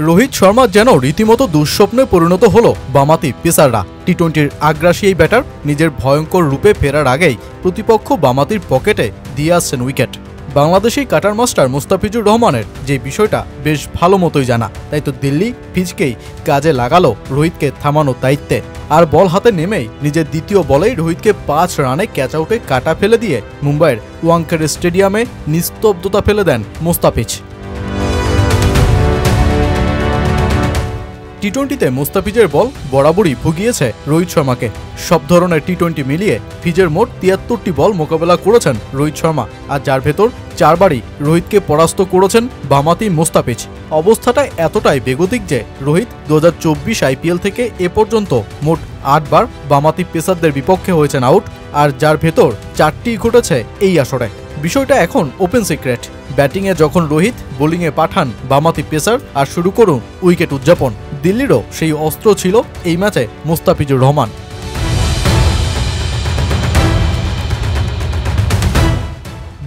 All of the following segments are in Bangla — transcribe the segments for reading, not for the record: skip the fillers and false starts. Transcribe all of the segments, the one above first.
রোহিত শর্মা যেন রীতিমতো দুঃস্বপ্নে পরিণত হলো বামাতি পেসাররা। টি-20-র আগ্রাসী এই ব্যাটার নিজের ভয়ঙ্কর রূপে ফেরার আগেই প্রতিপক্ষ বামাতির পকেটে দিয়ে আসছেন wicket. Bangladeshi cutter master Mustafizur রহমানের যে বিষয়টা বেশ ভালো মতোই জানা, তাই তো দিল্লি পিচকেই কাজে লাগালো রোহিতকে থামানোর দায়িত্বে। আর বল হাতে নেমেই নিজের দ্বিতীয় বলেই রোহিতকে 5 রানে ক্যাচ আউটে কাটা ফেলে দিয়ে মুম্বাইয়ের ওয়াংখেড়ে স্টেডিয়ামে নিস্তব্ধতা ফেলে দেন মুস্তাফিজ। টি-20তে মুস্তাফিজের বল বরাবরই ভুগিয়েছে রোহিত শর্মাকে। সব ধরনের টি-20 মিলিয়ে ফিজের মোট 73টি বল মোকাবেলা করেছেন রোহিত শর্মা, আর যার ভেতর 4 বারই রোহিতকে পরাস্ত করেছেন বামাতি মুস্তাফিজ। অবস্থাটা এতটাই বেগতিক যে রোহিত 2024 আইপিএল থেকে এ পর্যন্ত মোট 8 বার বামাতি পেসারদের বিপক্ষে হয়েছেন আউট, আর যার ভেতর 4টি ঘটেছে এই আসরে। বিষয়টা এখন ওপেন সিক্রেট। ব্যাটিংয়ে যখন রোহিত, বোলিংয়ে পাঠান বামাতি পেসার, আর শুরু করুন উইকেট উদযাপন। দিল্লিরও সেই অস্ত্র ছিল এই ম্যাচে মুস্তাফিজুর রহমান।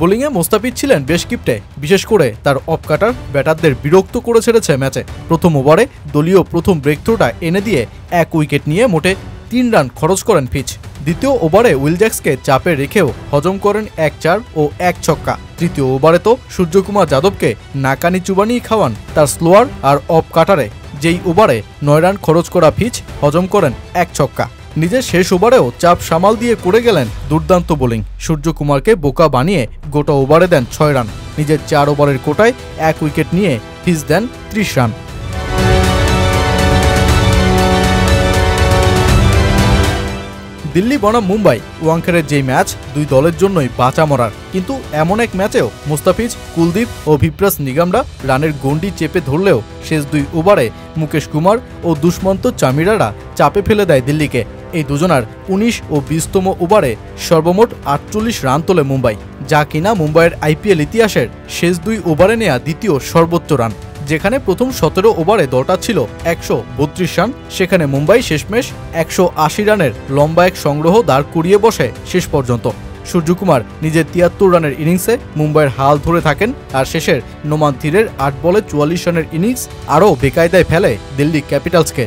বোলিংয়ে মুস্তাফিজ ছিলেন বেশ কিপ্টে, বিশেষ করে তার অফ কাটার ব্যাটারদের বিরক্ত করে ছেড়েছে ম্যাচে। প্রথম ওভারে দলীয় প্রথম ব্রেকথ্রুটা এনে দিয়ে 1 উইকেট নিয়ে মোটে 3 রান খরচ করেন ফিচ। দ্বিতীয় ওভারে উইল জ্যাক্সকে চাপে রেখেও হজম করেন 1 4 ও 1 ছক্কা। তৃতীয় ওভারে তো সূর্যকুমার যাদবকে নাকানি চুবানি খাওয়ান তার স্লোয়ার আর অফ কাটারে। যেই ওভারে 9 রান খরচ করা ফিচ হজম করেন 1 ছক্কা। নিজের শেষ ওভারেও চাপ সামাল দিয়ে করে গেলেন দুর্দান্ত বোলিং। সূর্যকুমারকে বোকা বানিয়ে গোটা ওভারে দেন 6 রান। নিজের 4 ওভারের কোটায় 1 উইকেট নিয়ে ফিচ দেন 30 রান। দিল্লি বনাম মুম্বাই ওয়াংখেড়ের যেই ম্যাচ দুই দলের জন্যই বাঁচা মরার, কিন্তু এমন এক ম্যাচেও মুস্তাফিজ, কুলদীপ ও ভিপ্রাস নিগামরা রানের গণ্ডি চেপে ধরলেও শেষ 2 ওভারে মুকেশ কুমার ও দুষ্মন্ত চামিরারা চাপে ফেলে দেয় দিল্লিকে। এই দুজনার 19 ও 20তম ওভারে সর্বমোট 48 রান তোলে মুম্বাই, যা কিনা মুম্বাইয়ের আইপিএল ইতিহাসের শেষ 2 ওভারে নেয়া দ্বিতীয় সর্বোচ্চ রান। যেখানে প্রথম 17 ওভারে দলটা ছিল 132 রান, সেখানে মুম্বাই শেষমেশ 180 রানের লম্বা এক সংগ্রহ দাঁড় করিয়ে বসে শেষ পর্যন্ত। সূর্যকুমার নিজের 73 রানের ইনিংসে মুম্বাইয়ের হাল ধরে থাকেন, আর শেষের নোমান থিরের 8 বলে 44 রানের ইনিংস আরও বেকায়দায় ফেলে দিল্লি ক্যাপিটালসকে।